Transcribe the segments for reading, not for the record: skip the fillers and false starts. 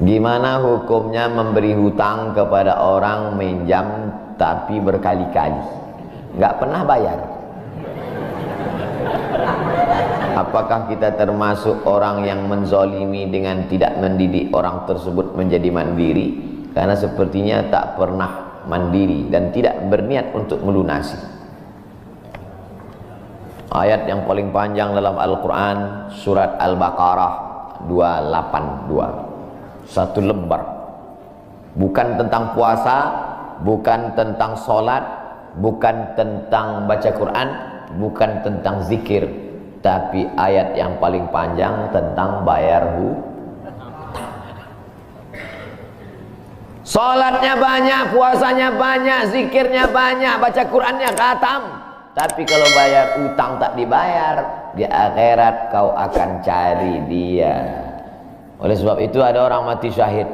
Gimana hukumnya memberi hutang kepada orang minjam tapi berkali-kali nggak pernah bayar? Apakah kita termasuk orang yang menzolimi dengan tidak mendidik orang tersebut menjadi mandiri? Karena sepertinya tak pernah mandiri dan tidak berniat untuk melunasi. Ayat yang paling panjang dalam Al-Quran, surat Al-Baqarah 282, satu lembar. Bukan tentang puasa, bukan tentang sholat, bukan tentang baca Quran, bukan tentang zikir, tapi ayat yang paling panjang tentang bayar hutang. Sholatnya banyak, puasanya banyak, zikirnya banyak, baca Qurannya khatam, tapi kalau bayar utang tak dibayar, di akhirat kau akan cari dia. Oleh sebab itu ada orang mati syahid.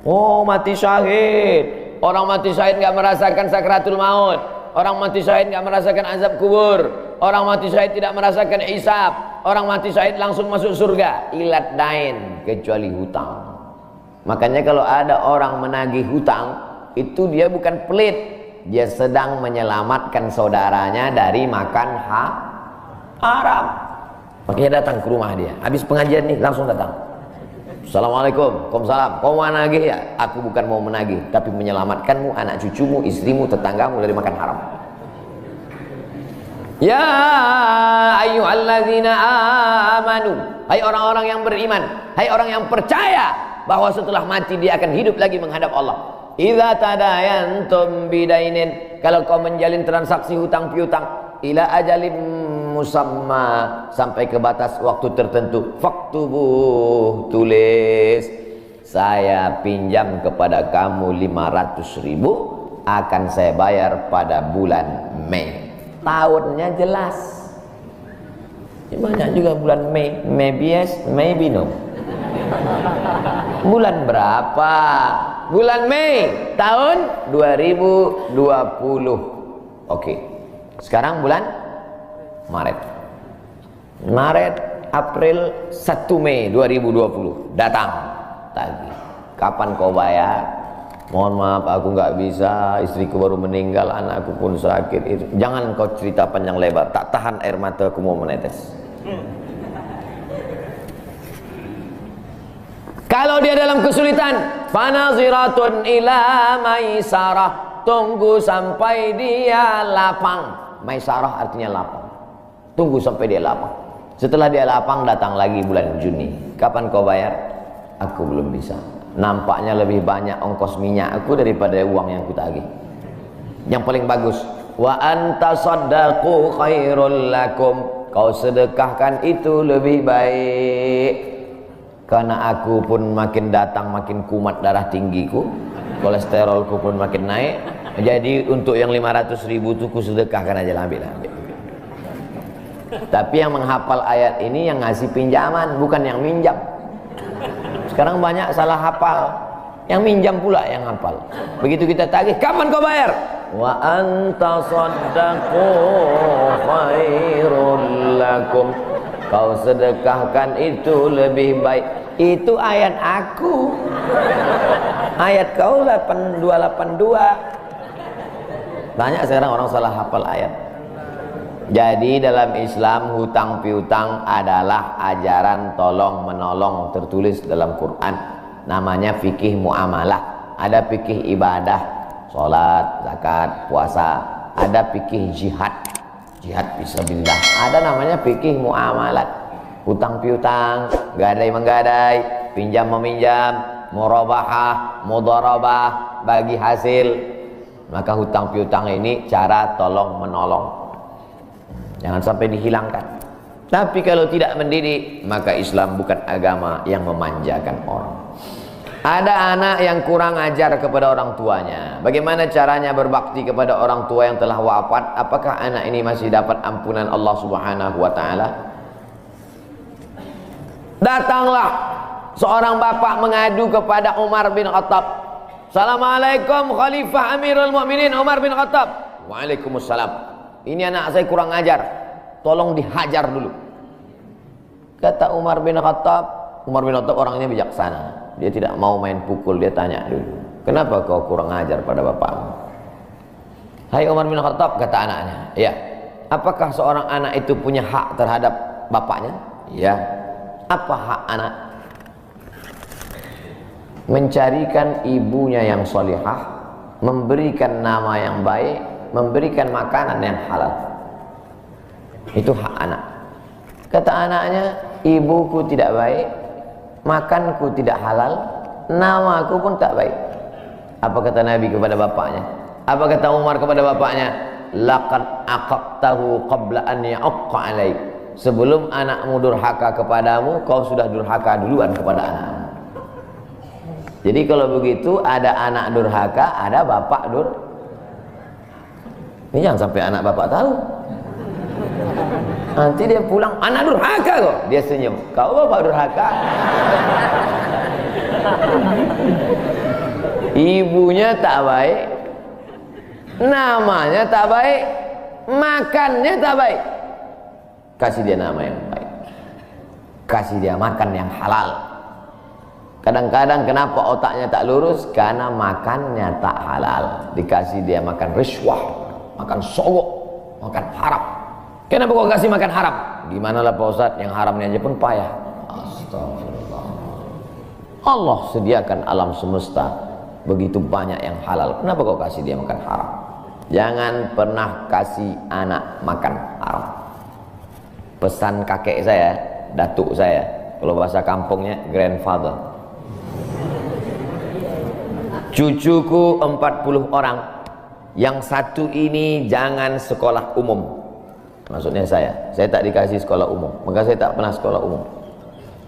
Oh, mati syahid. Orang mati syahid nggak merasakan sakratul maut. Orang mati syahid nggak merasakan azab kubur. Orang mati syahid tidak merasakan hisab. Orang mati syahid langsung masuk surga. Ilat dain, kecuali hutang. Makanya kalau ada orang menagih hutang, itu dia bukan pelit. Dia sedang menyelamatkan saudaranya dari makan haram. Makanya datang ke rumah dia. Habis pengajian nih langsung datang. Assalamualaikum, waalaikumsalam. Kau mau menagih ya? Aku bukan mau menagih, tapi menyelamatkanmu, anak cucumu, istrimu, tetanggamu dari makan haram. Ya ayyuhalladzina amanu, hai orang-orang yang beriman, hai orang yang percaya bahwa setelah mati dia akan hidup lagi menghadap Allah. Idza tadayantum bidainin, kalau kau menjalin transaksi hutang piutang, ila ajalim musamma, sampai ke batas waktu tertentu, faktubuh, tulis, saya pinjam kepada kamu 500.000, akan saya bayar pada bulan Mei. Tahunnya jelas. Banyak juga bulan Mei. Maybe yes, maybe no. Bulan berapa? Bulan Mei tahun 2020. Oke. Sekarang bulan Maret. April 1 Mei 2020 datang tagih. Kapan kau bayar? Mohon maaf aku nggak bisa, istriku baru meninggal, anakku pun sakit. Jangan kau cerita panjang lebar, tak tahan air mata aku mau menetes. Kalau dia dalam kesulitan, fanaziratun ila maisarah, tunggu sampai dia lapang. Maisarah artinya lapang. Tunggu sampai dia lapang. Setelah dia lapang, datang lagi bulan Juni. Kapan kau bayar? Aku belum bisa. Nampaknya lebih banyak ongkos minyak aku daripada uang yang kutagih. Yang paling bagus, wa anta saddaqu khairul lakum, kau sedekahkan itu lebih baik. Karena aku pun makin datang makin kumat darah tinggiku, kolesterolku pun makin naik. Jadi untuk yang 500.000 itu ku sedekahkan aja, ambil. Tapi yang menghafal ayat ini yang ngasih pinjaman, bukan yang minjam. Sekarang banyak salah hafal, yang minjam pula yang hafal. Begitu kita tagih, kapan kau bayar? Wa anta saddaqu khairul lakum, kau sedekahkan itu lebih baik. Itu ayat aku. Ayat kau 8282. Banyak sekarang orang salah hafal ayat. Jadi dalam Islam hutang piutang adalah ajaran tolong menolong, tertulis dalam Quran. Namanya fikih muamalah. Ada fikih ibadah, sholat, zakat, puasa. Ada fikih jihad, jihad fisabilillah. Ada namanya fikih muamalat. Hutang piutang, gadai menggadai, pinjam meminjam, murabahah, mudharabah, bagi hasil. Maka hutang piutang ini cara tolong menolong. Jangan sampai dihilangkan. Tapi kalau tidak mendidik, maka Islam bukan agama yang memanjakan orang. Ada anak yang kurang ajar kepada orang tuanya. Bagaimana caranya berbakti kepada orang tua yang telah wafat? Apakah anak ini masih dapat ampunan Allah Subhanahu wa ta'ala? Datanglah seorang bapak mengadu kepada Umar bin Khattab. Assalamualaikum Khalifah Amirul Mukminin Umar bin Khattab. Waalaikumsalam. Ini anak saya kurang ajar, tolong dihajar dulu. Kata Umar bin Khattab orangnya bijaksana. dia tidak mau main pukul, dia tanya dulu, kenapa kau kurang ajar pada bapakmu? Hai Umar bin Khattab, kata anaknya, ya. Apakah seorang anak itu punya hak terhadap bapaknya? Ya. Apa hak anak? Mencarikan ibunya yang solihah, memberikan nama yang baik, memberikan makanan yang halal. Itu hak anak. Kata anaknya, ibuku tidak baik, makanku tidak halal, namaku pun tak baik. Apa kata Nabi kepada bapaknya? Apa kata Umar kepada bapaknya? Laqad aqaqtahu qabla an ya'aqqa alaik. Sebelum anakmu durhaka kepadamu, kau sudah durhaka duluan kepada anakmu. Jadi kalau begitu, ada anak durhaka, ada bapak Ini jangan sampai anak bapak tahu. Nanti dia pulang, anak durhaka kok. Dia senyum, kau bapak durhaka. Ibunya tak baik, namanya tak baik, makannya tak baik. Kasih dia nama yang baik, kasih dia makan yang halal. Kadang-kadang kenapa otaknya tak lurus? Karena makannya tak halal. Dikasih dia makan riswah, makan sogok, makan haram. Kenapa kau kasih makan haram? Gimana lah Pak Ustadz, yang haramnya aja pun payah. Astagfirullah. Allah sediakan alam semesta begitu banyak yang halal. Kenapa kau kasih dia makan haram? Jangan pernah kasih anak makan haram. Pesan kakek saya, datuk saya, kalau bahasa kampungnya grandfather. Cucuku 40 orang, yang satu ini jangan sekolah umum. Maksudnya saya tak dikasih sekolah umum, maka saya tak pernah sekolah umum.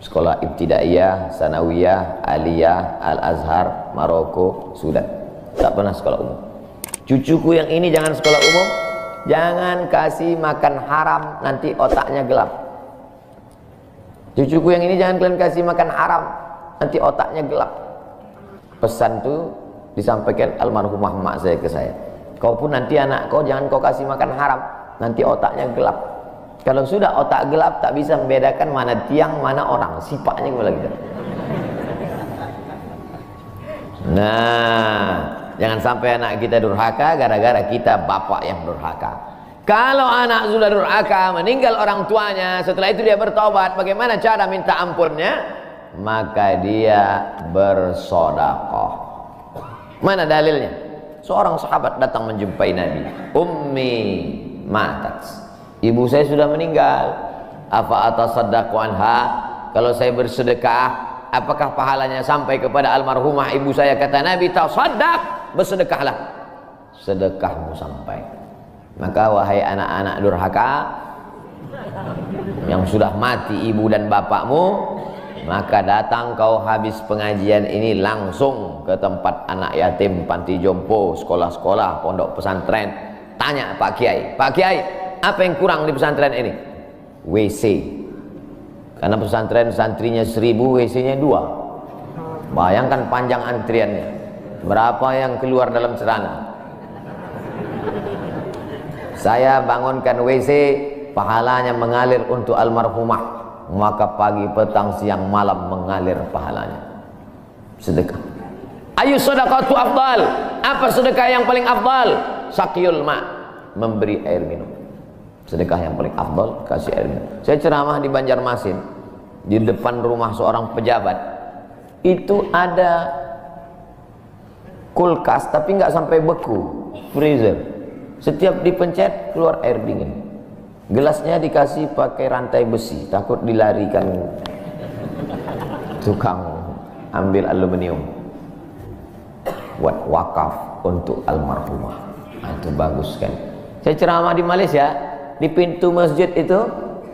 Sekolah ibtidaiyah, sanawiyah, aliyah, al-azhar, Maroko, Sudan. Tak pernah sekolah umum. Cucuku yang ini jangan sekolah umum, jangan kasih makan haram, nanti otaknya gelap. Cucuku yang ini jangan kalian kasih makan haram, nanti otaknya gelap. Pesan itu disampaikan almarhumah mak saya ke saya. Kau pun nanti anak kau jangan kau kasih makan haram, nanti otaknya gelap. Kalau sudah otak gelap, tak bisa membedakan mana tiang, mana orang, sifatnya kembali gitu. Nah, jangan sampai anak kita durhaka gara-gara kita bapak yang durhaka. Kalau anak sudah durhaka, meninggal orang tuanya, setelah itu dia bertobat, bagaimana cara minta ampunnya? Maka dia bersedekah. Mana dalilnya? Seorang sahabat datang menjumpai Nabi. Ummi matat, ibu saya sudah meninggal. Apa atasaddaqu anha? Kalau saya bersedekah, apakah pahalanya sampai kepada almarhumah ibu saya? Kata Nabi, tasaddaq, bersedekahlah, sedekahmu sampai. Maka wahai anak-anak durhaka yang sudah mati ibu dan bapakmu, maka datang kau habis pengajian ini langsung ke tempat anak yatim, panti jompo, sekolah-sekolah, pondok pesantren. Tanya Pak Kiai, Pak Kiai, apa yang kurang di pesantren ini? WC. Karena pesantren santrinya 1000, WC-nya 2. Bayangkan panjang antriannya. Berapa yang keluar dalam celana? Saya bangunkan WC, pahalanya mengalir untuk almarhumah. Maka pagi, petang, siang, malam mengalir pahalanya. Sedekah. Ayu sedekatu afdal. Apa sedekah yang paling afdal? Sakiyul ma, memberi air minum. Sedekah yang paling afdal, kasih air minum. Saya ceramah di Banjarmasin, di depan rumah seorang pejabat. Itu ada kulkas, tapi nggak sampai beku, freezer. Setiap dipencet keluar air dingin. Gelasnya dikasih pakai rantai besi, takut dilarikan tukang ambil aluminium. Buat wakaf untuk almarhumah. Nah, itu bagus kan. Saya ceramah di Malaysia, di pintu masjid itu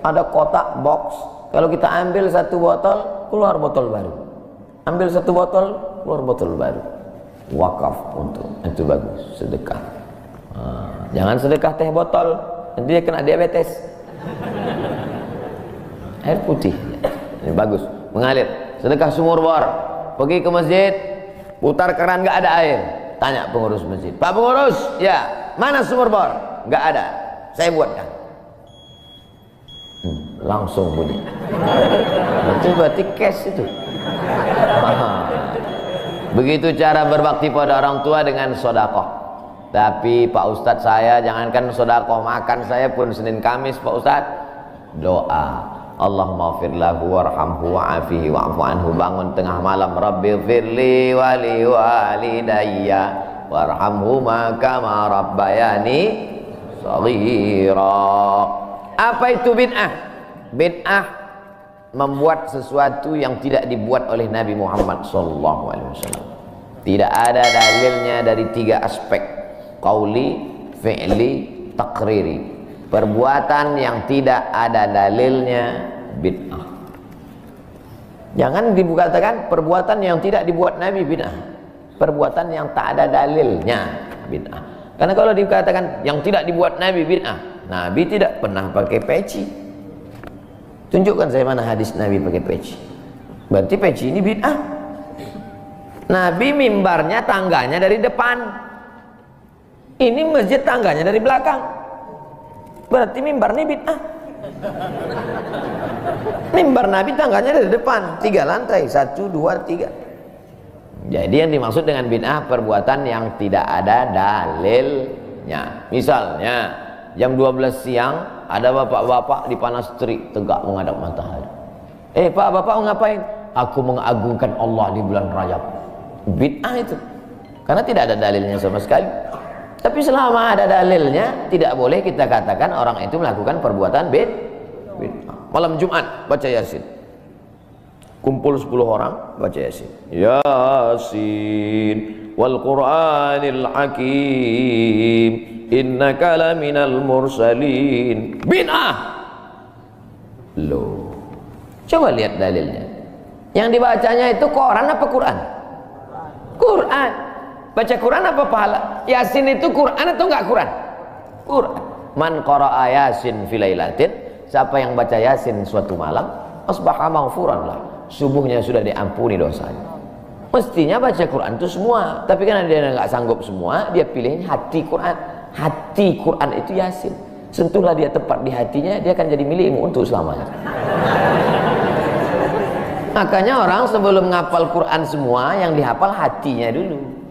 ada kotak box. Kalau kita ambil satu botol, keluar botol baru. Ambil satu botol, keluar botol baru. Wakaf untuk, itu bagus, sedekah. Jangan sedekah teh botol, nanti dia kena diabetes. Air putih, ini bagus, mengalir. Sedekah sumur bor, pergi ke masjid, putar keran nggak ada air, tanya pengurus masjid, Pak pengurus, ya mana sumur bor? Nggak ada, saya buatkan. Langsung bunyi. Itu berarti cash itu. Begitu cara berbakti pada orang tua dengan sedekah. Tapi Pak Ustadz, saya jangankan sedekah, makan saya pun Senin Kamis Pak Ustadz doa Allahumma ighfir lahu warhamhu wa'afihi wa'fu anhu. Bangun tengah malam, Rabbi ighfirli wa li walidayya warhamhuma kama rabbayani shaghira. Apa itu bid'ah? Bid'ah membuat sesuatu yang tidak dibuat oleh Nabi Muhammad SAW. Tidak ada dalilnya dari 3 aspek: qauli, fi'li, takriri. Perbuatan yang tidak ada dalilnya bid'ah. Jangan dikatakan perbuatan yang tidak dibuat Nabi bid'ah. Perbuatan yang tak ada dalilnya bid'ah. Karena kalau dikatakan yang tidak dibuat Nabi bid'ah, Nabi tidak pernah pakai peci. Tunjukkan saya mana hadis Nabi pakai peci. Berarti peci ini bid'ah. Nabi mimbarnya tangganya dari depan. Ini masjid tangganya dari belakang. Berarti mimbar ini bid'ah. Mimbar Nabi tangganya dari depan, 3 lantai, 1, 2, 3. Jadi yang dimaksud dengan bid'ah perbuatan yang tidak ada dalilnya. Misalnya jam 12 siang ada bapak-bapak di panas terik tegak menghadap matahari. Pak, bapak mau ngapain? Aku mengagungkan Allah di bulan Rajab. Bid'ah itu, karena tidak ada dalilnya sama sekali. Tapi selama ada dalilnya, tidak boleh kita katakan orang itu melakukan perbuatan bid'ah. Malam Jumat baca Yasin, kumpul 10 orang baca Yasin. Yasin wal Qur'anil Hakim innaka laminal mursalin. Bid'ah. Loh, coba lihat dalilnya. Yang dibacanya itu Quran apa Quran? Quran. Baca Quran apa pahala? Yasin itu Quran atau enggak Quran? Quran. Man qara'a Yasin fi lailatin, siapa yang baca Yasin suatu malam, asbaha maghfuran lah, subuhnya sudah diampuni dosanya. Mestinya baca Quran itu semua, tapi karena dia enggak sanggup semua, dia pilih hati Quran. Hati Quran itu Yasin. Sentuhlah dia tepat di hatinya, dia akan jadi milikmu untuk selamanya. Makanya orang sebelum ngapal Quran semua, yang dihafal hatinya dulu.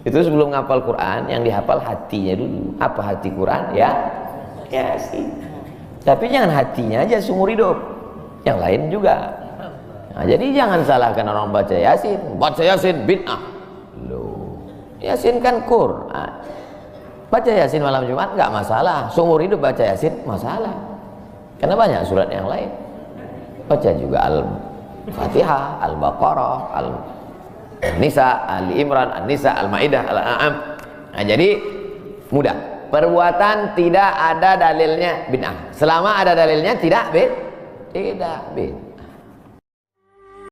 Itu sebelum ngapal Quran, yang dihafal hatinya dulu. Apa hati Quran? Ya Yasin. Tapi jangan hatinya aja seumur hidup, yang lain juga. Nah, jadi jangan salahkan orang baca Yasin. Baca Yasin bid'ah. Loh, Yasin kan Quran. Baca Yasin malam Jumat nggak masalah. Seumur hidup baca Yasin masalah. Karena banyak surat yang lain. Baca juga Al-Fatihah, Al-Baqarah, Al-Nisa, Al-Imran, Al-Nisa, Al-Maidah, Al-An'am. Nah, jadi mudah. Perbuatan tidak ada dalilnya bid'ah. Selama ada dalilnya tidak bid'ah.